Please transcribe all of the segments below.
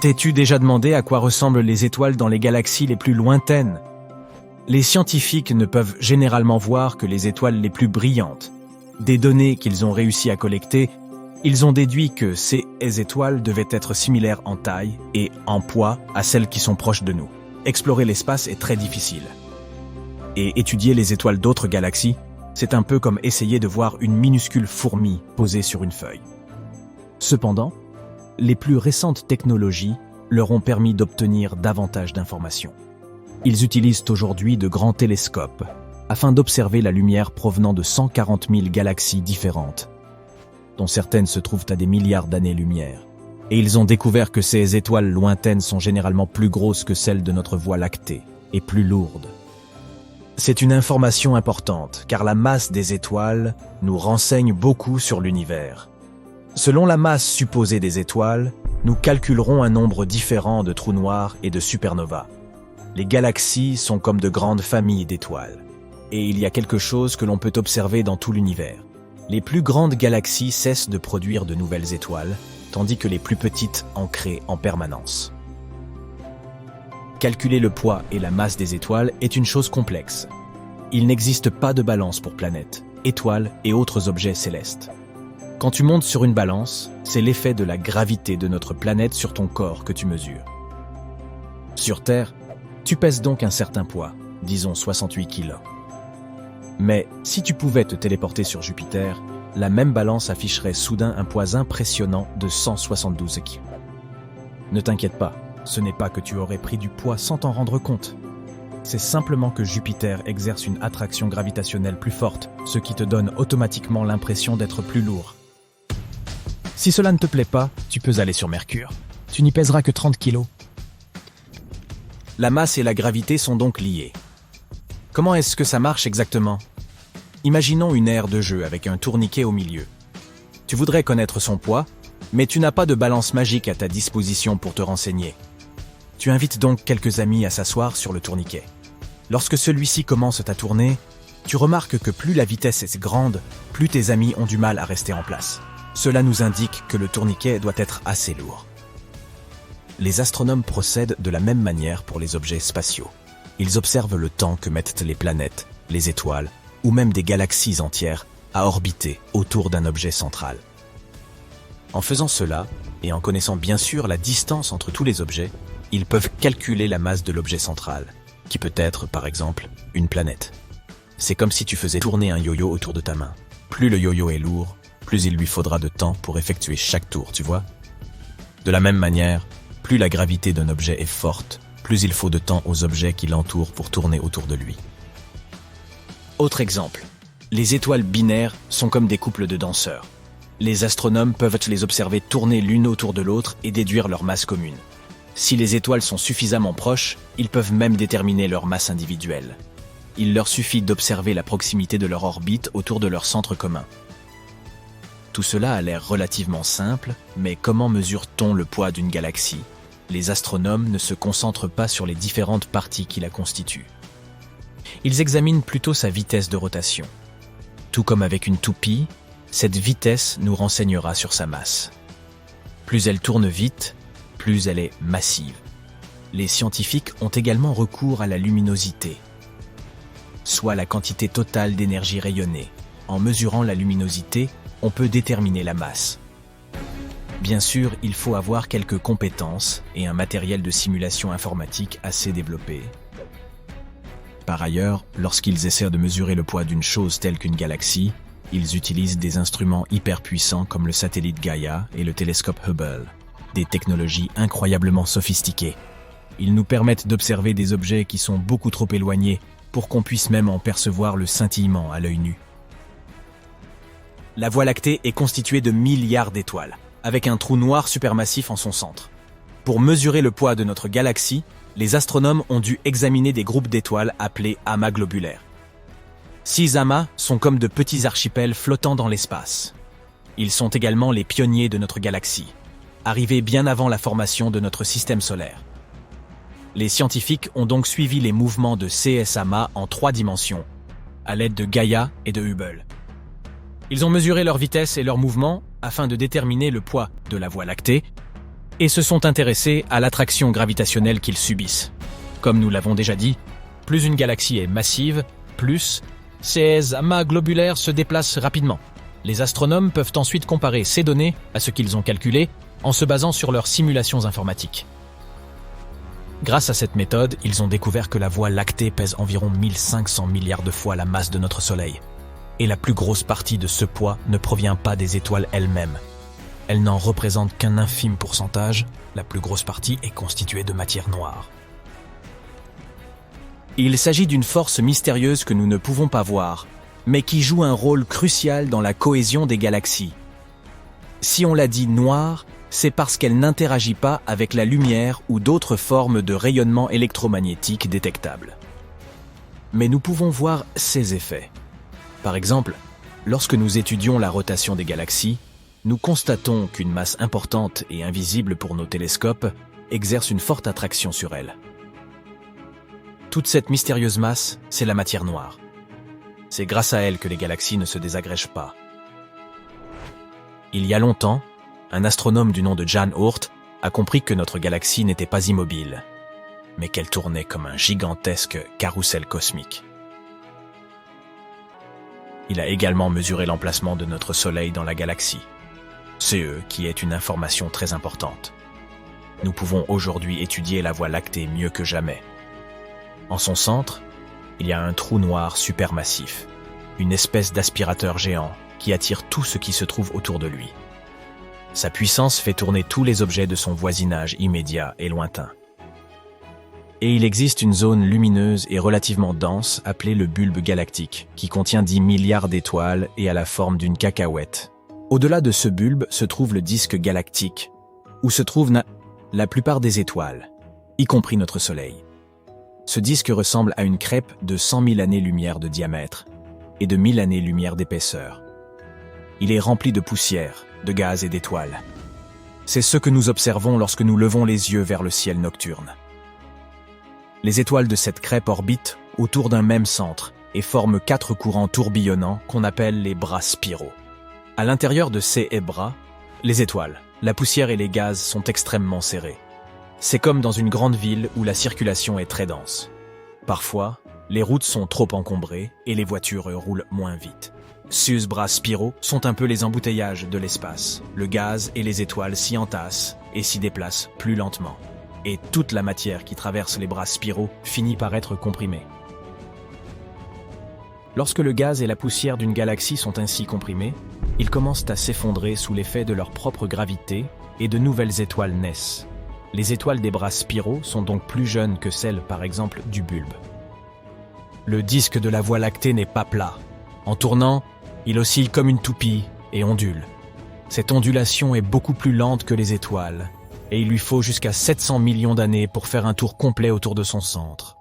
T'es-tu déjà demandé à quoi ressemblent les étoiles dans les galaxies les plus lointaines? Les scientifiques ne peuvent généralement voir que les étoiles les plus brillantes. Des données qu'ils ont réussi à collecter, ils ont déduit que ces étoiles devaient être similaires en taille et en poids à celles qui sont proches de nous. Explorer l'espace est très difficile. Et étudier les étoiles d'autres galaxies, c'est un peu comme essayer de voir une minuscule fourmi posée sur une feuille. Cependant, les plus récentes technologies leur ont permis d'obtenir davantage d'informations. Ils utilisent aujourd'hui de grands télescopes afin d'observer la lumière provenant de 140 000 galaxies différentes, dont certaines se trouvent à des milliards d'années-lumière. Et ils ont découvert que ces étoiles lointaines sont généralement plus grosses que celles de notre Voie lactée et plus lourdes. C'est une information importante, car la masse des étoiles nous renseigne beaucoup sur l'univers. Selon la masse supposée des étoiles, nous calculerons un nombre différent de trous noirs et de supernovas. Les galaxies sont comme de grandes familles d'étoiles. Et il y a quelque chose que l'on peut observer dans tout l'univers. Les plus grandes galaxies cessent de produire de nouvelles étoiles, tandis que les plus petites en créent en permanence. Calculer le poids et la masse des étoiles est une chose complexe. Il n'existe pas de balance pour planètes, étoiles et autres objets célestes. Quand tu montes sur une balance, c'est l'effet de la gravité de notre planète sur ton corps que tu mesures. Sur Terre, tu pèses donc un certain poids, disons 68 kilos. Mais si tu pouvais te téléporter sur Jupiter, la même balance afficherait soudain un poids impressionnant de 172 kilos. Ne t'inquiète pas, ce n'est pas que tu aurais pris du poids sans t'en rendre compte. C'est simplement que Jupiter exerce une attraction gravitationnelle plus forte, ce qui te donne automatiquement l'impression d'être plus lourd. Si cela ne te plaît pas, tu peux aller sur Mercure. Tu n'y pèseras que 30 kilos. La masse et la gravité sont donc liées. Comment est-ce que ça marche exactement? Imaginons une aire de jeu avec un tourniquet au milieu. Tu voudrais connaître son poids, mais tu n'as pas de balance magique à ta disposition pour te renseigner. Tu invites donc quelques amis à s'asseoir sur le tourniquet. Lorsque celui-ci commence à tourner, tu remarques que plus la vitesse est grande, plus tes amis ont du mal à rester en place. Cela nous indique que le tourniquet doit être assez lourd. Les astronomes procèdent de la même manière pour les objets spatiaux. Ils observent le temps que mettent les planètes, les étoiles, ou même des galaxies entières à orbiter autour d'un objet central. En faisant cela, et en connaissant bien sûr la distance entre tous les objets, ils peuvent calculer la masse de l'objet central, qui peut être, par exemple, une planète. C'est comme si tu faisais tourner un yo-yo autour de ta main. Plus le yo-yo est lourd, plus il lui faudra de temps pour effectuer chaque tour, tu vois? De la même manière, plus la gravité d'un objet est forte, plus il faut de temps aux objets qui l'entourent pour tourner autour de lui. Autre exemple, les étoiles binaires sont comme des couples de danseurs. Les astronomes peuvent les observer tourner l'une autour de l'autre et déduire leur masse commune. Si les étoiles sont suffisamment proches, ils peuvent même déterminer leur masse individuelle. Il leur suffit d'observer la proximité de leur orbite autour de leur centre commun. Tout cela a l'air relativement simple, mais comment mesure-t-on le poids d'une galaxie? Les astronomes ne se concentrent pas sur les différentes parties qui la constituent. Ils examinent plutôt sa vitesse de rotation. Tout comme avec une toupie, cette vitesse nous renseignera sur sa masse. Plus elle tourne vite, plus elle est massive. Les scientifiques ont également recours à la luminosité, soit la quantité totale d'énergie rayonnée. En mesurant la luminosité, on peut déterminer la masse. Bien sûr, il faut avoir quelques compétences et un matériel de simulation informatique assez développé. Par ailleurs, lorsqu'ils essaient de mesurer le poids d'une chose telle qu'une galaxie, ils utilisent des instruments hyper puissants comme le satellite Gaia et le télescope Hubble, des technologies incroyablement sophistiquées. Ils nous permettent d'observer des objets qui sont beaucoup trop éloignés pour qu'on puisse même en percevoir le scintillement à l'œil nu. La Voie lactée est constituée de milliards d'étoiles, avec un trou noir supermassif en son centre. Pour mesurer le poids de notre galaxie, les astronomes ont dû examiner des groupes d'étoiles appelés amas globulaires. 6 amas sont comme de petits archipels flottant dans l'espace. Ils sont également les pionniers de notre galaxie, arrivés bien avant la formation de notre système solaire. Les scientifiques ont donc suivi les mouvements de ces amas en 3 dimensions, à l'aide de Gaia et de Hubble. Ils ont mesuré leur vitesse et leur mouvement afin de déterminer le poids de la Voie lactée, et se sont intéressés à l'attraction gravitationnelle qu'ils subissent. Comme nous l'avons déjà dit, plus une galaxie est massive, plus ses amas globulaires se déplacent rapidement. Les astronomes peuvent ensuite comparer ces données à ce qu'ils ont calculé en se basant sur leurs simulations informatiques. Grâce à cette méthode, ils ont découvert que la Voie lactée pèse environ 1500 milliards de fois la masse de notre Soleil. Et la plus grosse partie de ce poids ne provient pas des étoiles elles-mêmes. Elles n'en représentent qu'un infime pourcentage, la plus grosse partie est constituée de matière noire. Il s'agit d'une force mystérieuse que nous ne pouvons pas voir, mais qui joue un rôle crucial dans la cohésion des galaxies. Si on la dit noire, c'est parce qu'elle n'interagit pas avec la lumière ou d'autres formes de rayonnement électromagnétique détectables. Mais nous pouvons voir ses effets. Par exemple, lorsque nous étudions la rotation des galaxies, nous constatons qu'une masse importante et invisible pour nos télescopes exerce une forte attraction sur elle. Toute cette mystérieuse masse, c'est la matière noire. C'est grâce à elle que les galaxies ne se désagrègent pas. Il y a longtemps, un astronome du nom de Jan Oort a compris que notre galaxie n'était pas immobile, mais qu'elle tournait comme un gigantesque carrousel cosmique. Il a également mesuré l'emplacement de notre Soleil dans la galaxie, CE qui est une information très importante. Nous pouvons aujourd'hui étudier la Voie lactée mieux que jamais. En son centre, il y a un trou noir supermassif, une espèce d'aspirateur géant qui attire tout ce qui se trouve autour de lui. Sa puissance fait tourner tous les objets de son voisinage immédiat et lointain. Et il existe une zone lumineuse et relativement dense appelée le bulbe galactique, qui contient 10 milliards d'étoiles et a la forme d'une cacahuète. Au-delà de ce bulbe se trouve le disque galactique, où se trouvent la plupart des étoiles, y compris notre Soleil. Ce disque ressemble à une crêpe de 100 000 années-lumière de diamètre et de 1000 années-lumière d'épaisseur. Il est rempli de poussière, de gaz et d'étoiles. C'est ce que nous observons lorsque nous levons les yeux vers le ciel nocturne. Les étoiles de cette crêpe orbitent autour d'un même centre et forment 4 courants tourbillonnants qu'on appelle les bras spiraux. À l'intérieur de ces bras, les étoiles, la poussière et les gaz sont extrêmement serrés. C'est comme dans une grande ville où la circulation est très dense. Parfois, les routes sont trop encombrées et les voitures roulent moins vite. Ces bras spiraux sont un peu les embouteillages de l'espace. Le gaz et les étoiles s'y entassent et s'y déplacent plus lentement. Et toute la matière qui traverse les bras spiraux finit par être comprimée. Lorsque le gaz et la poussière d'une galaxie sont ainsi comprimés, ils commencent à s'effondrer sous l'effet de leur propre gravité et de nouvelles étoiles naissent. Les étoiles des bras spiraux sont donc plus jeunes que celles, par exemple, du bulbe. Le disque de la Voie lactée n'est pas plat. En tournant, il oscille comme une toupie et ondule. Cette ondulation est beaucoup plus lente que les étoiles, et il lui faut jusqu'à 700 millions d'années pour faire un tour complet autour de son centre.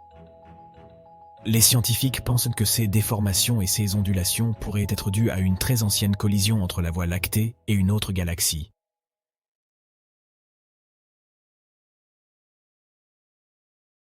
Les scientifiques pensent que ces déformations et ces ondulations pourraient être dues à une très ancienne collision entre la Voie lactée et une autre galaxie.